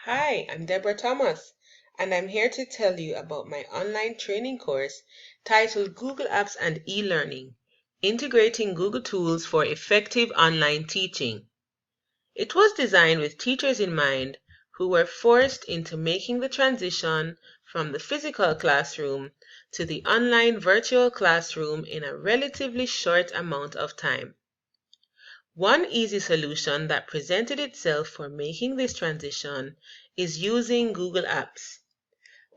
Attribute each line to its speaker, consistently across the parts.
Speaker 1: Hi, I'm Deborah Thomas, and I'm here to tell you about my online training course titled Google Apps and E-Learning, Integrating Google Tools for Effective Online Teaching. It was designed with teachers in mind who were forced into making the transition from the physical classroom to the online virtual classroom in a relatively short amount of time. One easy solution that presented itself for making this transition is using Google Apps.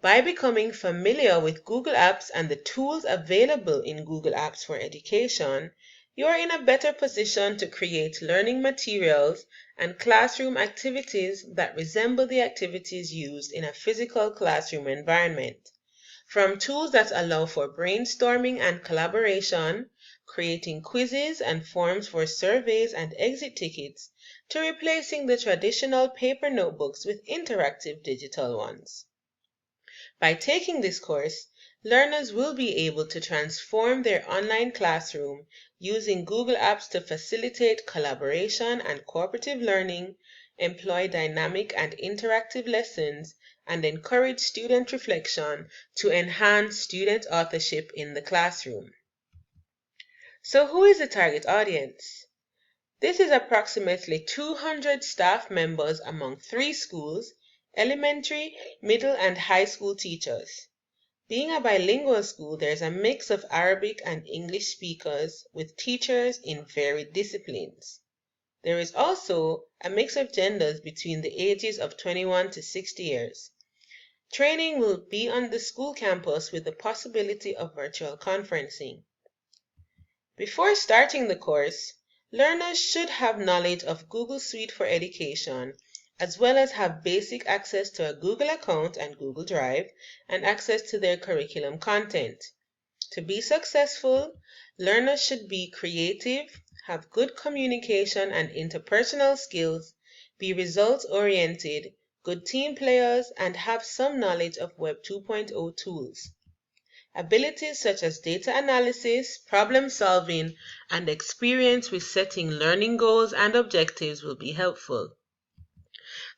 Speaker 1: By becoming familiar with Google Apps and the tools available in Google Apps for education, you are in a better position to create learning materials and classroom activities that resemble the activities used in a physical classroom environment. From tools that allow for brainstorming and collaboration, creating quizzes and forms for surveys and exit tickets, to replacing the traditional paper notebooks with interactive digital ones. By taking this course, learners will be able to transform their online classroom using Google Apps to facilitate collaboration and cooperative learning, employ dynamic and interactive lessons, and encourage student reflection to enhance student authorship in the classroom. So who is the target audience? This is approximately 200 staff members among 3 schools, elementary, middle, and high school teachers. Being a bilingual school, there's a mix of Arabic and English speakers with teachers in varied disciplines. There is also a mix of genders between the ages of 21 to 60 years. Training will be on the school campus with the possibility of virtual conferencing. Before starting the course, learners should have knowledge of Google Suite for Education, as well as have basic access to a Google account and Google Drive, and access to their curriculum content. To be successful, learners should be creative, have good communication and interpersonal skills, be results-oriented, good team players, and have some knowledge of Web 2.0 tools. Abilities such as data analysis, problem solving, and experience with setting learning goals and objectives will be helpful.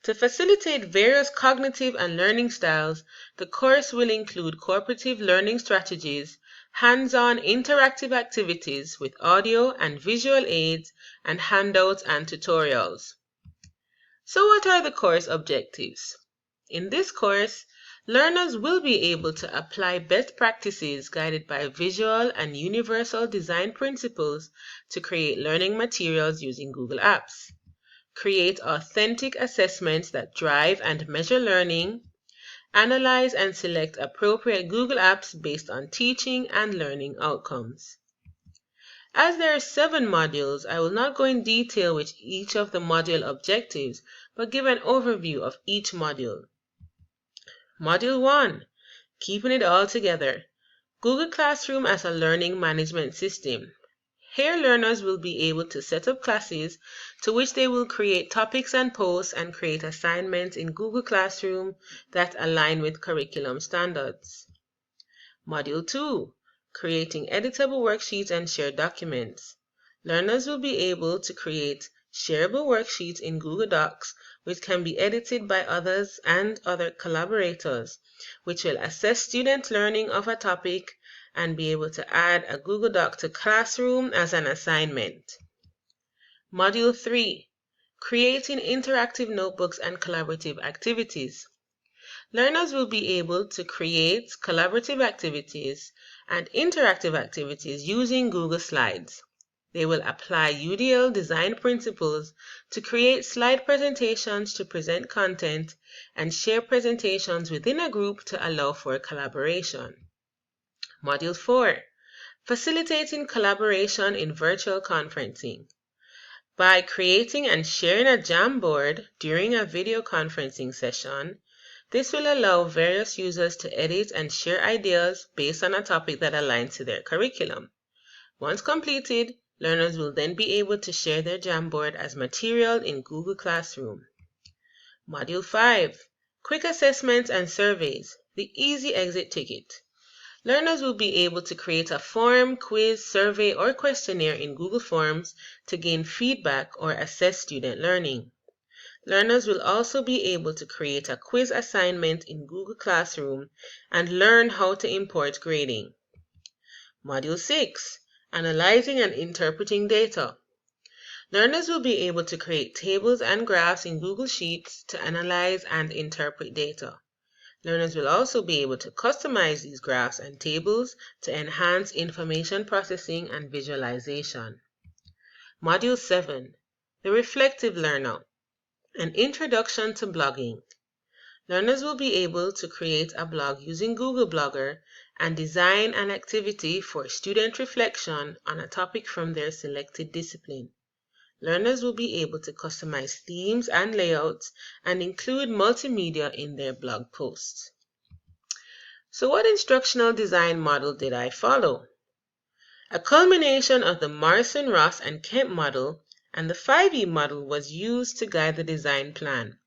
Speaker 1: To facilitate various cognitive and learning styles, the course will include cooperative learning strategies, hands-on interactive activities with audio and visual aids, and handouts and tutorials. So what are the course objectives? In this course, learners will be able to apply best practices guided by visual and universal design principles to create learning materials using Google Apps, create authentic assessments that drive and measure learning, analyze and select appropriate Google Apps based on teaching and learning outcomes. As there are 7 modules, I will not go in detail with each of the module objectives, but give an overview of each module. Module 1. Keeping it all together. Google Classroom as a learning management system. Here learners will be able to set up classes to which they will create topics and posts and create assignments in Google Classroom that align with curriculum standards. Module 2. Creating editable worksheets and shared documents. Learners will be able to create shareable worksheets in Google Docs which can be edited by others and other collaborators, which will assess student learning of a topic and be able to add a Google Doc to Classroom as an assignment. Module 3. Creating interactive notebooks and collaborative activities. Learners will be able to create collaborative activities and interactive activities using Google Slides. They will apply UDL design principles to create slide presentations to present content and share presentations within a group to allow for collaboration. Module 4. Facilitating collaboration in virtual conferencing. By creating and sharing a Jamboard during a video conferencing session, this will allow various users to edit and share ideas based on a topic that aligns to their curriculum. Once completed, learners will then be able to share their Jamboard as material in Google Classroom. Module 5. Quick Assessments and Surveys, the Easy Exit Ticket. Learners will be able to create a form, quiz, survey, or questionnaire in Google Forms to gain feedback or assess student learning. Learners will also be able to create a quiz assignment in Google Classroom and learn how to import grading. Module 6. Analyzing and Interpreting Data. Learners will be able to create tables and graphs in Google Sheets to analyze and interpret data. Learners will also be able to customize these graphs and tables to enhance information processing and visualization. Module 7. The Reflective Learner. An Introduction to Blogging. Learners will be able to create a blog using Google Blogger and design an activity for student reflection on a topic from their selected discipline. Learners will be able to customize themes and layouts and include multimedia in their blog posts. So what instructional design model did I follow? A culmination of the Morrison, Ross, and Kemp model and the 5E model was used to guide the design plan.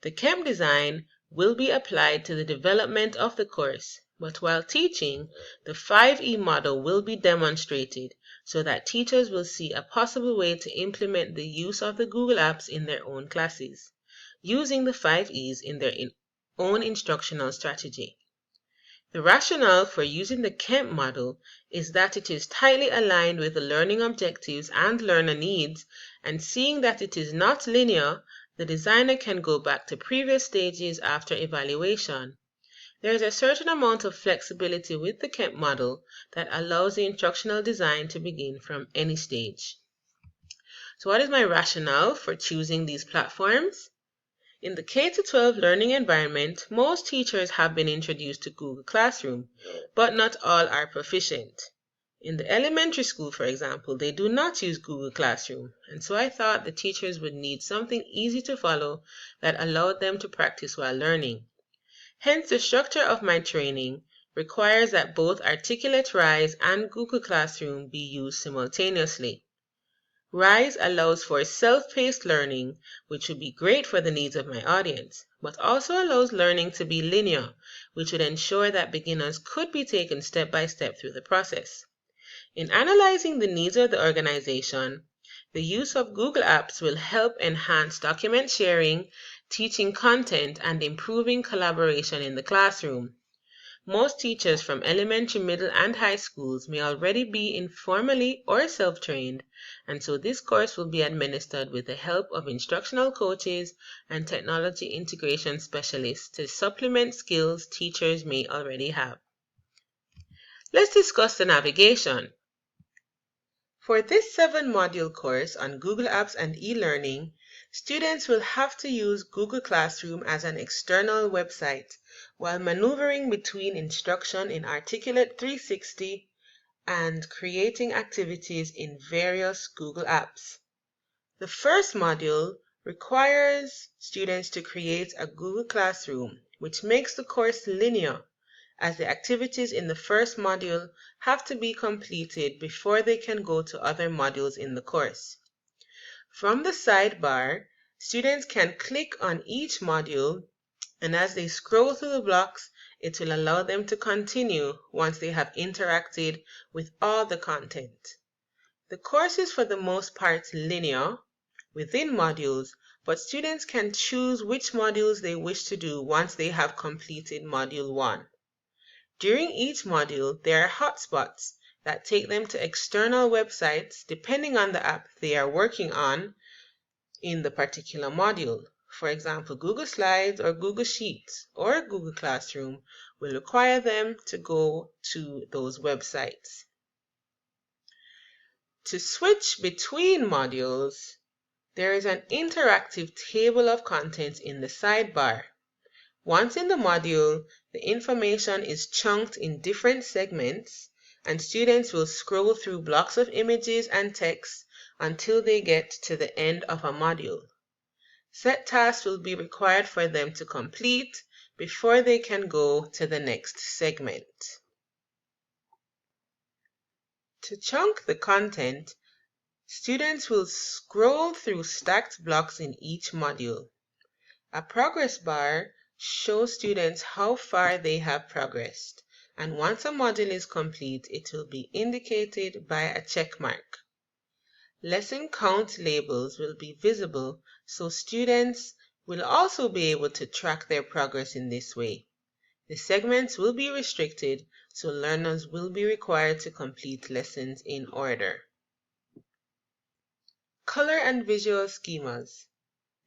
Speaker 1: The Kemp design will be applied to the development of the course, but while teaching, the 5E model will be demonstrated so that teachers will see a possible way to implement the use of the Google Apps in their own classes, using the 5Es in their own instructional strategy. The rationale for using the Kemp model is that it is tightly aligned with the learning objectives and learner needs, and seeing that it is not linear, the designer can go back to previous stages after evaluation. There is a certain amount of flexibility with the Kemp model that allows the instructional design to begin from any stage. So what is my rationale for choosing these platforms? In the K-12 learning environment, most teachers have been introduced to Google Classroom, but not all are proficient. In the elementary school, for example, they do not use Google Classroom, and so I thought the teachers would need something easy to follow that allowed them to practice while learning. Hence, the structure of my training requires that both Articulate Rise and Google Classroom be used simultaneously. Rise allows for self-paced learning, which would be great for the needs of my audience, but also allows learning to be linear, which would ensure that beginners could be taken step by step through the process. In analyzing the needs of the organization, the use of Google Apps will help enhance document sharing, teaching content, and improving collaboration in the classroom. Most teachers from elementary, middle, and high schools may already be informally or self-trained, and so this course will be administered with the help of instructional coaches and technology integration specialists to supplement skills teachers may already have. Let's discuss the navigation. For this 7-module course on Google Apps and e-learning, students will have to use Google Classroom as an external website while maneuvering between instruction in Articulate 360 and creating activities in various Google Apps. The first module requires students to create a Google Classroom, which makes the course linear, as the activities in the first module have to be completed before they can go to other modules in the course. From the sidebar, students can click on each module, and as they scroll through the blocks, it will allow them to continue once they have interacted with all the content. The course is for the most part linear within modules, but students can choose which modules they wish to do once they have completed Module 1. During each module, there are hotspots that take them to external websites depending on the app they are working on in the particular module. For example, Google Slides or Google Sheets or Google Classroom will require them to go to those websites. To switch between modules, there is an interactive table of contents in the sidebar. Once in the module, the information is chunked in different segments, and students will scroll through blocks of images and text until they get to the end of a module. Set tasks will be required for them to complete before they can go to the next segment. To chunk the content, students will scroll through stacked blocks in each module. A progress bar shows students how far they have progressed, and once a module is complete, it will be indicated by a check mark. Lesson count labels will be visible, so students will also be able to track their progress in this way. The segments will be restricted, so learners will be required to complete lessons in order. Color and visual schemas.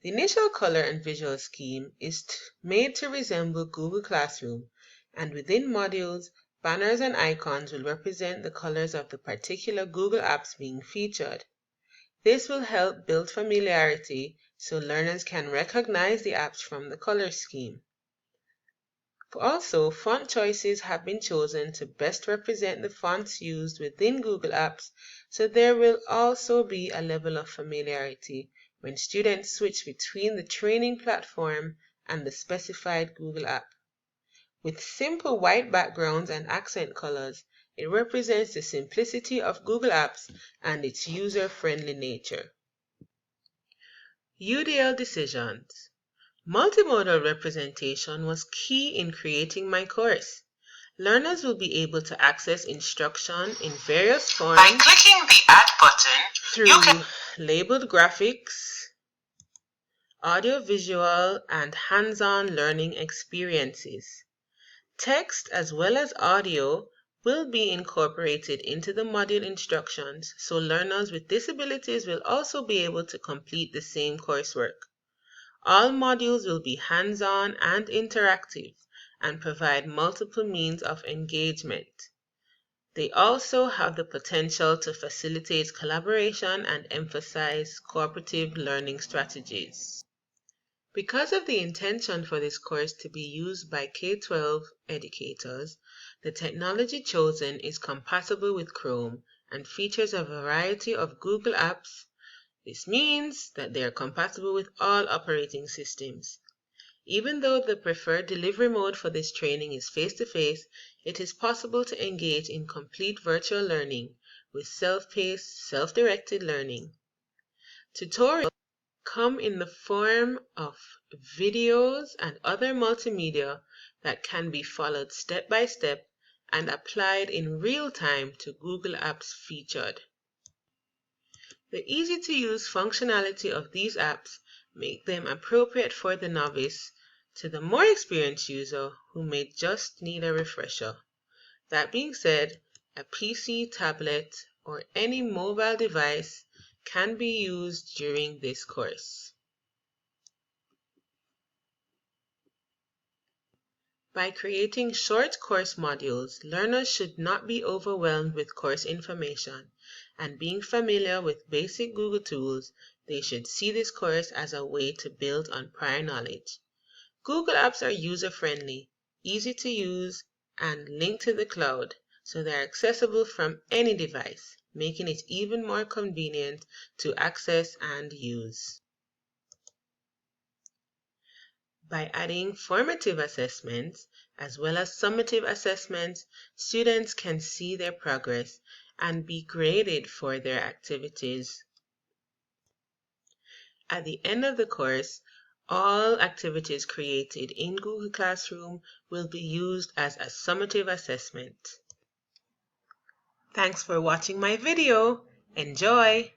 Speaker 1: The initial color and visual scheme is made to resemble Google Classroom, and within modules, banners and icons will represent the colors of the particular Google apps being featured. This will help build familiarity so learners can recognize the apps from the color scheme. Also, font choices have been chosen to best represent the fonts used within Google Apps, so there will also be a level of familiarity when students switch between the training platform and the specified Google app. With simple white backgrounds and accent colors, it represents the simplicity of Google Apps and its user-friendly nature. UDL decisions. Multimodal representation was key in creating my course. Learners will be able to access instruction in various forms
Speaker 2: by clicking the Add button
Speaker 1: through labeled graphics, audio-visual, and hands-on learning experiences. Text as well as audio will be incorporated into the module instructions, so learners with disabilities will also be able to complete the same coursework. All modules will be hands-on and interactive and provide multiple means of engagement. They also have the potential to facilitate collaboration and emphasize cooperative learning strategies. Because of the intention for this course to be used by K-12 educators, the technology chosen is compatible with Chrome and features a variety of Google apps. This means that they are compatible with all operating systems. Even though the preferred delivery mode for this training is face-to-face, it is possible to engage in complete virtual learning with self-paced, self-directed learning. Tutorials come in the form of videos and other multimedia that can be followed step by step and applied in real time to Google Apps featured. The easy-to-use functionality of these apps make them appropriate for the novice to the more experienced user who may just need a refresher. That being said, a PC, tablet, or any mobile device can be used during this course. By creating short course modules, learners should not be overwhelmed with course information, and being familiar with basic Google tools, they should see this course as a way to build on prior knowledge. Google Apps are user-friendly, easy to use, and linked to the cloud, so they are accessible from any device, making it even more convenient to access and use. By adding formative assessments as well as summative assessments, students can see their progress and be graded for their activities. At the end of the course, all activities created in Google Classroom will be used as a summative assessment. Thanks for watching my video. Enjoy!